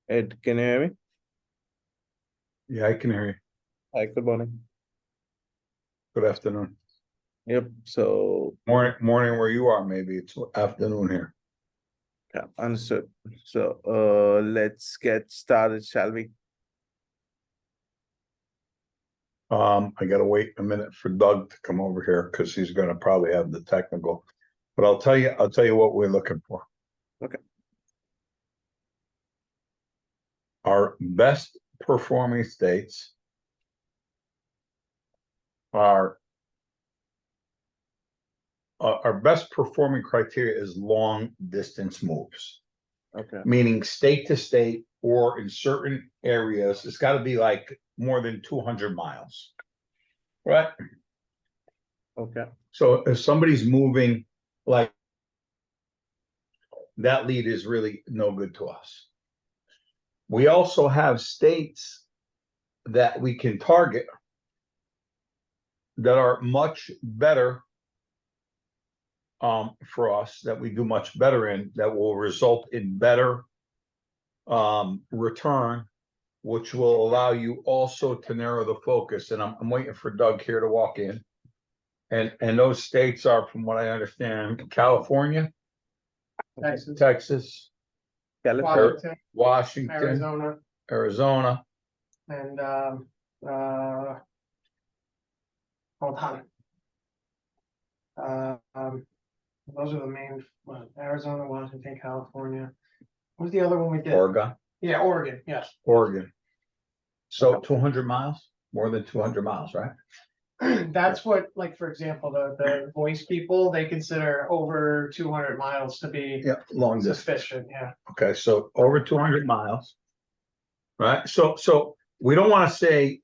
Ed, can you hear me? Yeah, I can hear you. Hi, good morning. Good afternoon. Yep. So, Morning where you are, maybe it's afternoon here. yeah, understood. So, let's get started, shall we? I gotta wait a minute for Doug to come over here because he's gonna probably have the technical. But I'll tell you what we're looking for. Okay. Our best performing states are our best performing criteria is long distance moves, Okay. meaning state to state or in certain areas, it's got to be like more than 200 miles, right? Okay. So if somebody's moving like that, lead is really no good to us. We also have states that we can target that are much better for us, that we do much better in, that will result in better return, which will allow you also to narrow the focus. And I'm waiting for Doug here to walk in. And those states are, from what I understand, California, Texas, California. Washington, Arizona, and hold on. Those are the main Arizona, Washington, California. What was the other one we did? Oregon. Yeah, Oregon. Yes. Oregon. So 200 miles, more than 200 miles, right? That's what, like, for example, the voice people, they consider over 200 miles to be long distance. sufficient. Yeah. Okay, so over 200 miles, right? So we don't want to say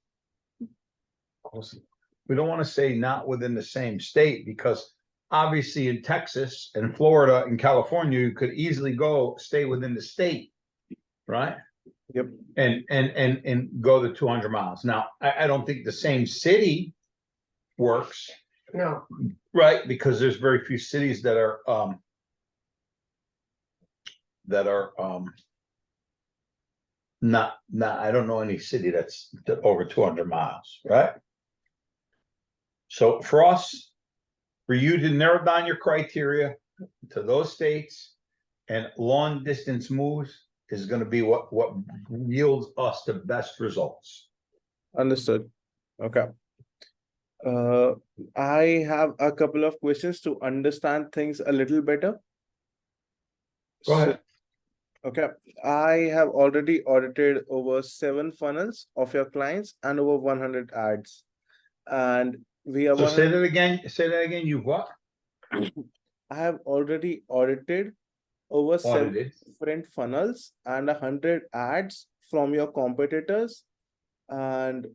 not within the same state, because obviously in Texas and Florida and California, you could easily stay within the state, right? Yep. And go the 200 miles. Now, I don't think the same city works. No. Right, because there's very few cities that are not I don't know any city that's over 200 miles, right? So for us, for you to narrow down your criteria to those states, and long distance moves is going to be what yields us the best results. Understood. Okay. I have a couple of questions to understand things a little better. Go ahead. Okay. I have already audited over 7 funnels of your clients and over 100 ads. And we have say that again. You what? I have already audited over 7 different funnels and 100 ads from your competitors, and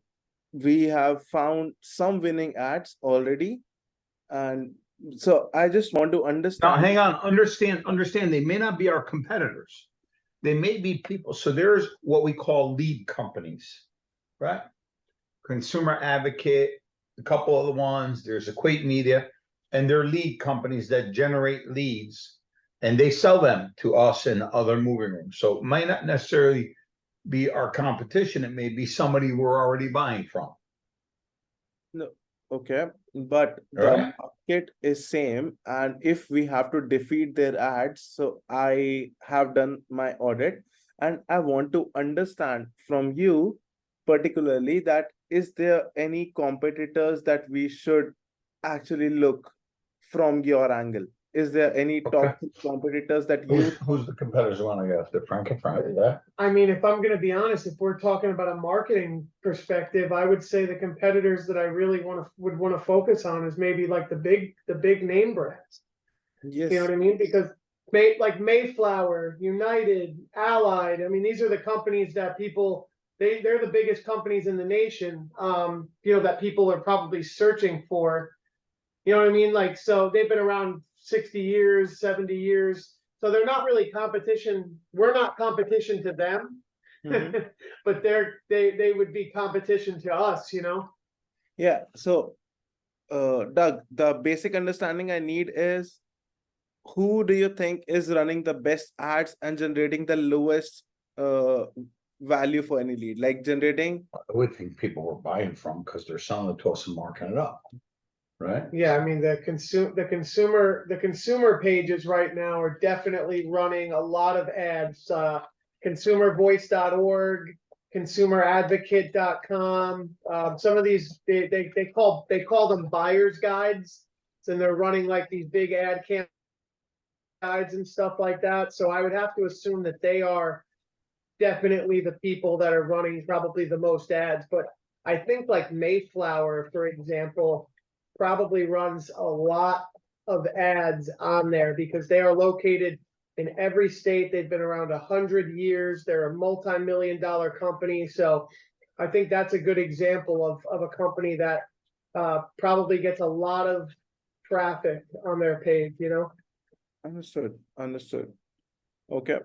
we have found some winning ads already. And so I just want to understand. Now, hang on. Understand. They may not be our competitors. They may be people. So there's what we call lead companies, right? Consumer Advocate, a couple of the ones. There's Equate Media, and they're lead companies that generate leads, and they sell them to us and other moving rooms. So it might not necessarily be our competition. It may be somebody we're already buying from. No, okay, but the market is same, and if we have to defeat their ads, so I have done my audit, and I want to understand from you particularly that is there any competitors that we should actually look from your angle? Is there any top competitors that you? Who's the competitors you want to go after? Frank and Frank, yeah. I mean, if I'm going to be honest, if we're talking about a marketing perspective, I would say the competitors that I really would want to focus on is maybe like the big name brands. Yes. You know what I mean? Because like Mayflower, United, Allied, I mean, these are the companies that they're the biggest companies in the nation, that people are probably searching for. You know what I mean? Like, so they've been around 60 years, 70 years. So they're not really competition. We're not competition to them, but they would be competition to us, Yeah. So, Doug, the basic understanding I need is, who do you think is running the best ads and generating the lowest value for any lead, like generating. I would think people were buying from because they're selling it to us and marking it up, right? Yeah, I mean, the consumer pages right now are definitely running a lot of ads, consumervoice.org, consumeradvocate.com. Some of these, they call them buyer's guides. And they're running like these big ad guides and stuff like that. So I would have to assume that they are definitely the people that are running probably the most ads. But I think like Mayflower, for example, probably runs a lot of ads on there because they are located in every state. They've been around 100 years. They're a multi-million-dollar company. So I think that's a good example of a company that probably gets a lot of traffic on their page, you know? Understood. Okay.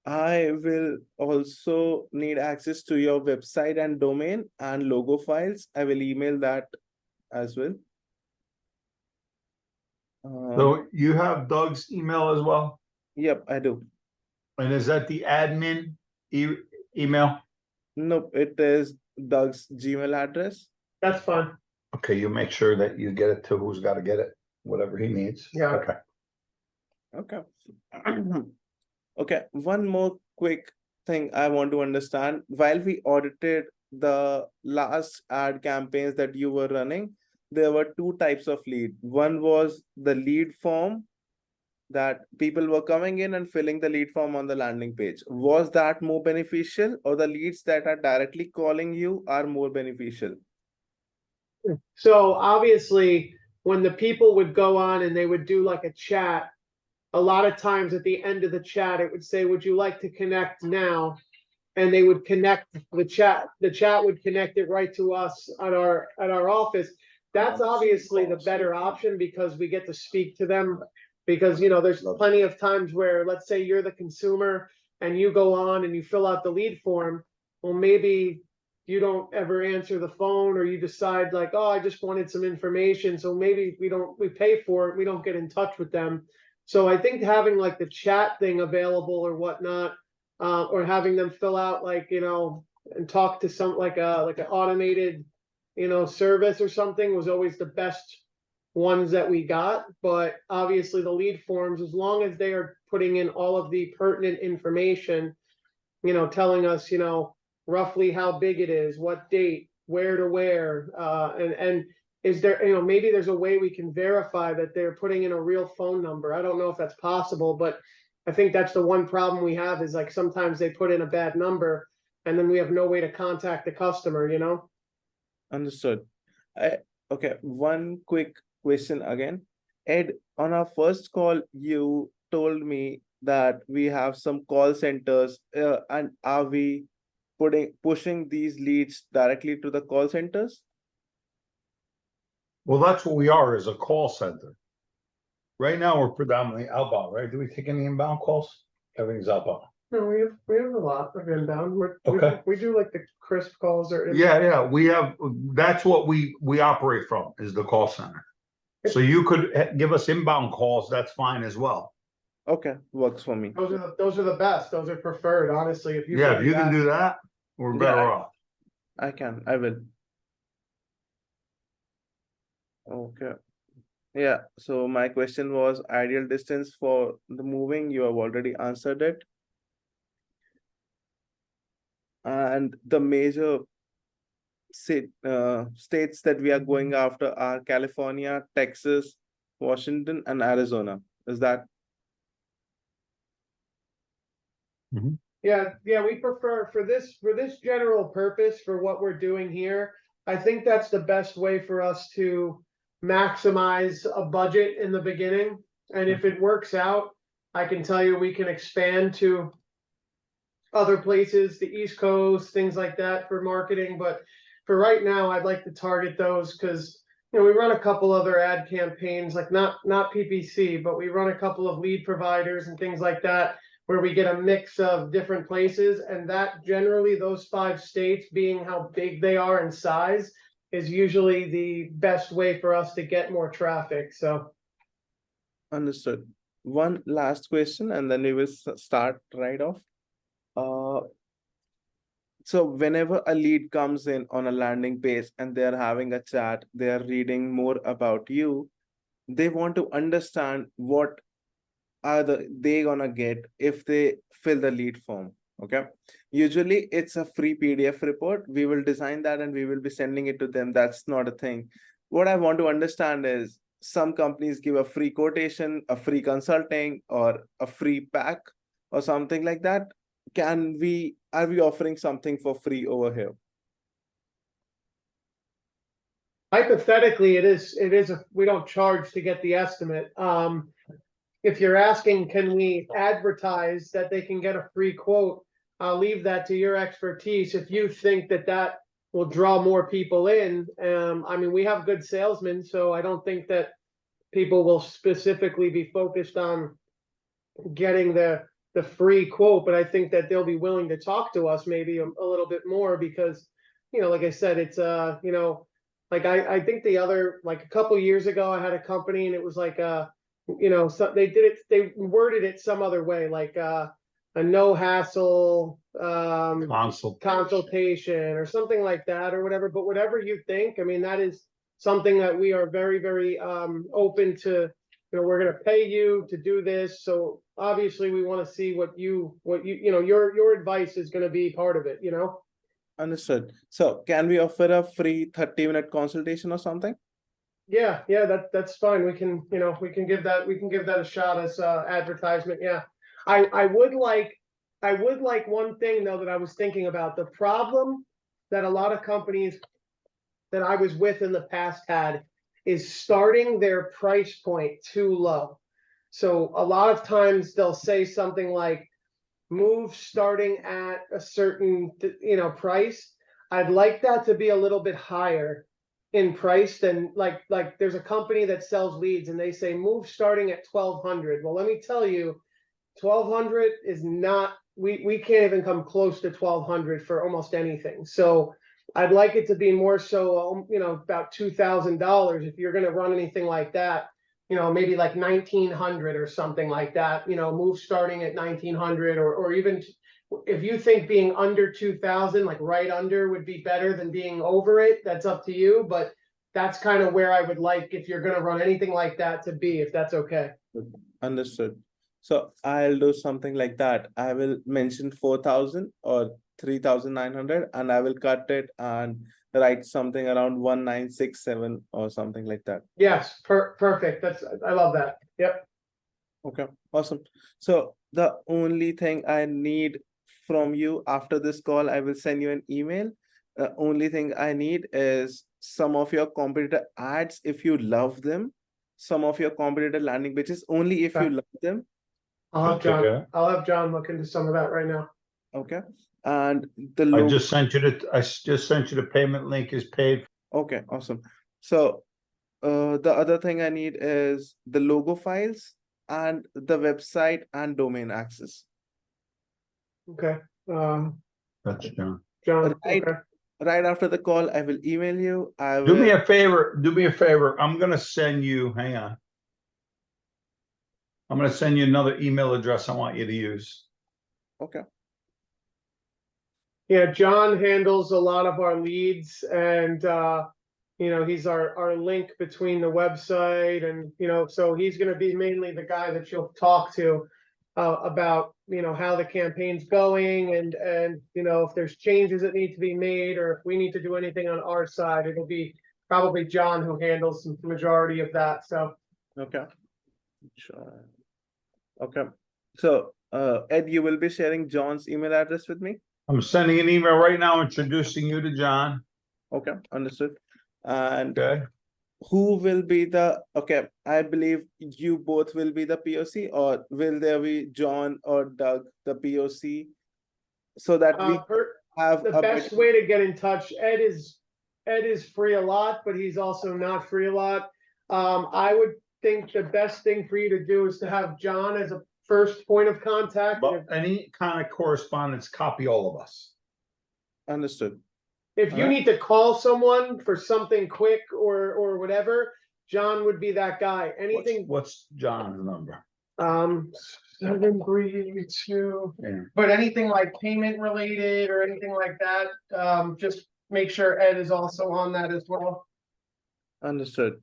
I will also need access to your website and domain and logo files. I will email that as well. So you have Doug's email as well? Yep, I do. And is that the admin email? Nope, it is Doug's Gmail address. That's fine. Okay, you make sure that you get it to who's got to get it, whatever he needs. Yeah. Okay. Okay. Okay, one more quick thing I want to understand. While we audited the last ad campaigns that you were running, there were two types of lead. One was the lead form that people were coming in and filling the lead form on the landing page. Was that more beneficial, or the leads that are directly calling you are more beneficial? So obviously, when the people would go on and they would do like a chat, a lot of times at the end of the chat, it would say, would you like to connect now? And they would connect the chat. The chat would connect it right to us at our office. That's obviously the better option because we get to speak to them. Because, you know, there's plenty of times where, let's say you're the consumer and you go on and you fill out the lead form. Well, maybe you don't ever answer the phone, or you decide like, oh, I just wanted some information. So maybe we pay for it. We don't get in touch with them. So I think having like the chat thing available or whatnot, or having them fill out like, you know, and talk to some like an automated, you know, service or something was always the best ones that we got. But obviously the lead forms, as long as they are putting in all of the pertinent information, you know, telling us, you know, roughly how big it is, what date, where to where, and is there, you know, maybe there's a way we can verify that they're putting in a real phone number. I don't know if that's possible, but I think that's the one problem we have is like sometimes they put in a bad number and then we have no way to contact the customer, you know? Understood. Okay, one quick question again. Ed, on our first call, you told me that we have some call centers, and are we pushing these leads directly to the call centers? Well, that's what we are, is a call center. Right now, we're predominantly outbound, right? Do we take any inbound calls? Everything's outbound. No, we have a lot of inbound. Okay. We do like the crisp calls or. Yeah, we have, that's what we operate from, is the call center. So you could give us inbound calls, that's fine as well. Okay, works for me. Those are the best. Those are preferred, honestly. If you Yeah, if you can do that, we're better off. I will. Okay. Yeah, so my question was ideal distance for the moving. You have already answered it. And the major states that we are going after are California, Texas, Washington, and Arizona. Is that? Yeah, we prefer for this general purpose for what we're doing here. I think that's the best way for us to maximize a budget in the beginning. And if it works out, I can tell you we can expand to other places, the East Coast, things like that for marketing. But for right now, I'd like to target those because, you know, we run a couple other ad campaigns, like not PPC, but we run a couple of lead providers and things like that, where we get a mix of different places. And that generally, those 5 states being how big they are in size, is usually the best way for us to get more traffic. So. Understood. One last question, and then we will start right off. Uh, so whenever a lead comes in on a landing page and they're having a chat, they're reading more about you, they want to understand what are they gonna get if they fill the lead form. Okay, usually it's a free PDF report. We will design that and we will be sending it to them. That's not a thing. What I want to understand is some companies give a free quotation, a free consulting, or a free pack or something like that. Are we offering something for free over here? Hypothetically, we don't charge to get the estimate. If you're asking, can we advertise that they can get a free quote? I'll leave that to your expertise. If you think that that will draw more people in, I mean, we have good salesmen, so I don't think that people will specifically be focused on getting the free quote, but I think that they'll be willing to talk to us maybe a little bit more because, like I said, it's like I think like a couple years ago, I had a company and it was like so they worded it some other way, like a no hassle consultation or something like that or whatever. But whatever you think, I mean, that is something that we are very, very open to. We're going to pay you to do this. So obviously we want to see what your advice is going to be part of it, Understood. So can we offer a free 30-minute consultation or something? Yeah, that's fine. We can give that a shot as advertisement. Yeah. I would like one thing though that I was thinking about. The problem that a lot of companies that I was with in the past had is starting their price point too low. So a lot of times they'll say something like move starting at a certain price. I'd like that to be a little bit higher in price than like there's a company that sells leads and they say move starting at 1,200. Well, let me tell you, 1,200 is not, we can't even come close to 1,200 for almost anything. So I'd like it to be more so, about $2,000 if you're going to run anything like that. Maybe like 1,900 or something like that. Move starting at 1,900, or even if you think being under 2,000, like right under, would be better than being over it. That's up to you, but that's kind of where I would like, if you're going to run anything like that, to be, if that's okay. Understood. So I'll do something like that. I will mention 4,000 or 3,900 and I will cut it and write something around 1,967 or something like that. Yes, perfect. I love that. Yep. Okay, awesome. So the only thing I need from you after this call, I will send you an email. The only thing I need is some of your competitor ads if you love them, some of your competitor landing pages only if you love them. I'll have John look into some of that right now. Okay. And the I logo. just sent you the payment link is paid. Okay, awesome. So the other thing I need is the logo files and the website and domain access. Okay. That's John. John, Right. okay. Right after the call, I will email you. Do me a favor. I'm gonna send you, hang on. I'm gonna send you another email address I want you to use. Okay. Yeah, John handles a lot of our leads and he's our link between the website and so he's gonna be mainly the guy that you'll talk to about how the campaign's going and if there's changes that need to be made or if we need to do anything on our side, it'll be probably John who handles the majority of that. So Okay. Sure. Okay. So Ed, you will be sharing John's email address with me? I'm sending an email right now introducing you to John. Okay, understood. And Okay. who will be okay, I believe you both will be the POC, or will there be John or Doug, the POC, so that we have the best way to get in touch. Ed is free a lot, but he's also not free a lot. I would think the best thing for you to do is to have John as a first point of contact. But any kind of correspondence, copy all of us. Understood. If you need to call someone for something quick or whatever, John would be that guy. Anything. What's John's number? Um, 732. Yeah. But anything like payment related or anything like that, just make sure Ed is also on that as well. Understood.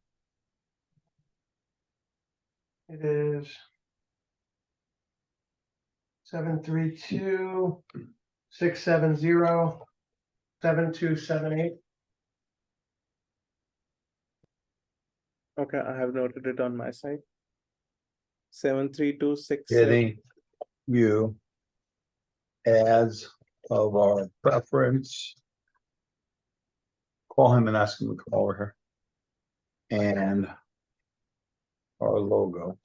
It is 732-670-7278. Okay, I have noted it on my side. 73267. Getting you ads of our preference. Call him and ask him to call her. And our logo.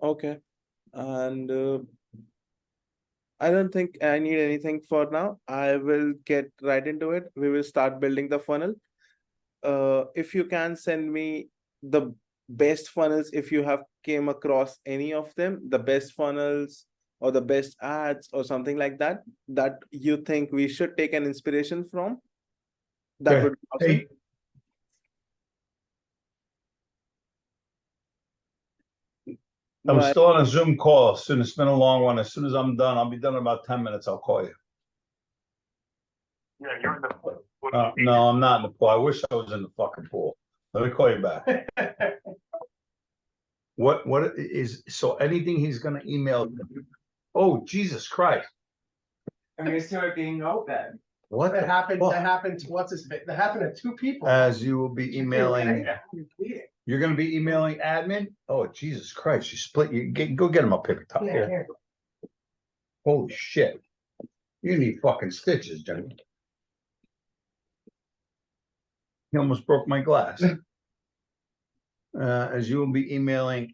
Okay, and I don't think I need anything for now. I will get right into it. We will start building the funnel. If you can send me the best funnels, if you have came across any of them, the best funnels or the best ads or something like that, that you think we should take an inspiration from, that Okay. would be awesome. Hey. I'm My- still on a Zoom call. Soon it's been a long one. As soon as I'm done, I'll be done in about 10 minutes. I'll call you. Yeah, you're in the pool. No, I'm not in the pool. I wish I was in the fucking pool. Let me call you back. What is, so anything he's gonna email? Oh, Jesus Christ. I'm gonna start being open. What That the happened, fuck? that happened to what's his, that happened to two people. As you will be emailing, You're bleeding. you're gonna be emailing admin? Oh, Jesus Christ, you split, go get him a paper towel Yeah, here. here. Holy shit. You need fucking stitches, Jimmy. He almost broke my glass. As you will be emailing,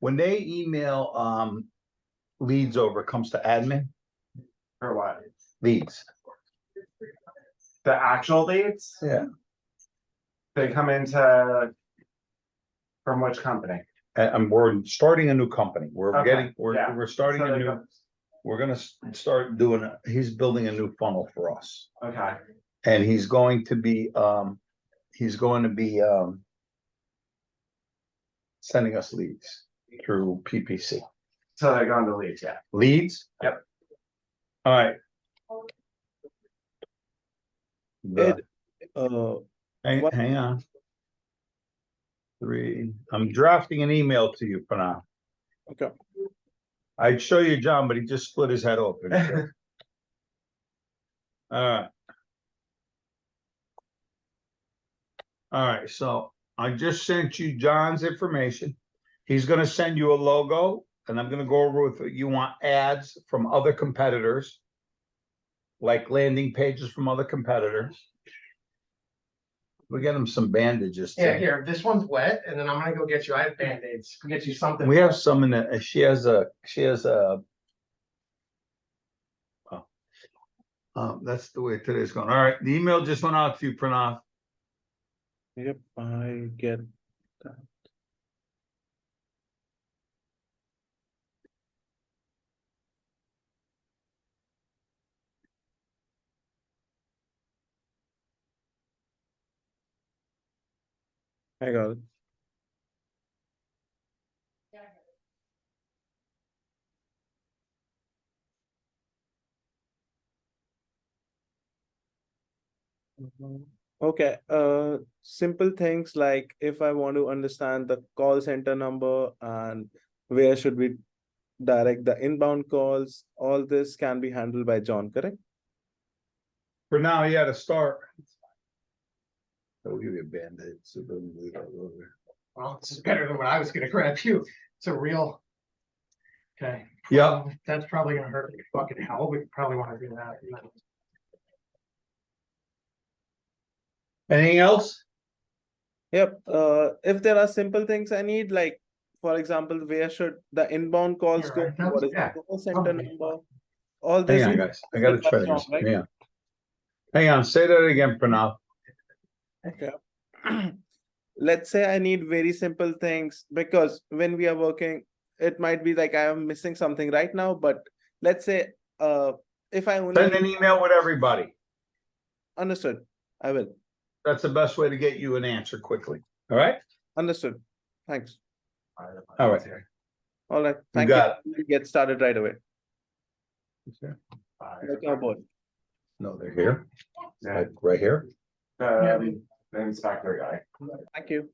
when they email, leads over, it comes to admin, For what? leads. The actual leads? Yeah. They come into. From which company? And we're starting a new company. We're Okay, getting, yeah. we're starting So a they new, go- we're gonna start doing, he's building a new funnel for us. Okay, And he's going to be, sending us leads through PPC. so they're going to leads, yeah. Leads? Yep. All right. Ed, what- Hang on. I'm drafting an email to you for now. okay. I'd show you John, but he just split his head open. All right, so I just sent you John's information. He's gonna send you a logo, and I'm gonna go over with, you want ads from other competitors. Like landing pages from other competitors. We get him some bandages too. Yeah, here, this one's wet, and then I'm gonna go get you, I have Band-Aids, get you something. We have some in the, she has a. That's the way today's going. All right, the email just went out to you, Pranav. Yep, I get that. I got it. Okay, simple things like if I want to understand the call center number and where should we direct the inbound calls, all this can be handled by John, correct? For now, you had to start. I'll give you a band-aid. So it doesn't bleed all over. Well, this is better than what I was gonna grab you, it's a real. Okay. Yeah. That's probably gonna hurt like fucking hell, we probably wanna do that. Anything else? Yep, if there are simple things I need, like, for example, where should the inbound calls Here, go? right? That's- What is yeah. the call center Okay. number? All this. Hang on, guys. I gotta try John, this. right? Yeah. Hang on, say that again, Pranav. Okay. Let's say I need very simple things because when we are working, it might be like I am missing something right now, but let's say if I only Send an email with everybody. understood, I will. That's the best way to get you an answer quickly. All right, Understood. Thanks. all right. All right. You Thank you. got We'll get started right away. it. Welcome aboard. No, they're here, Yeah, like right here. the inspector guy. Thank you.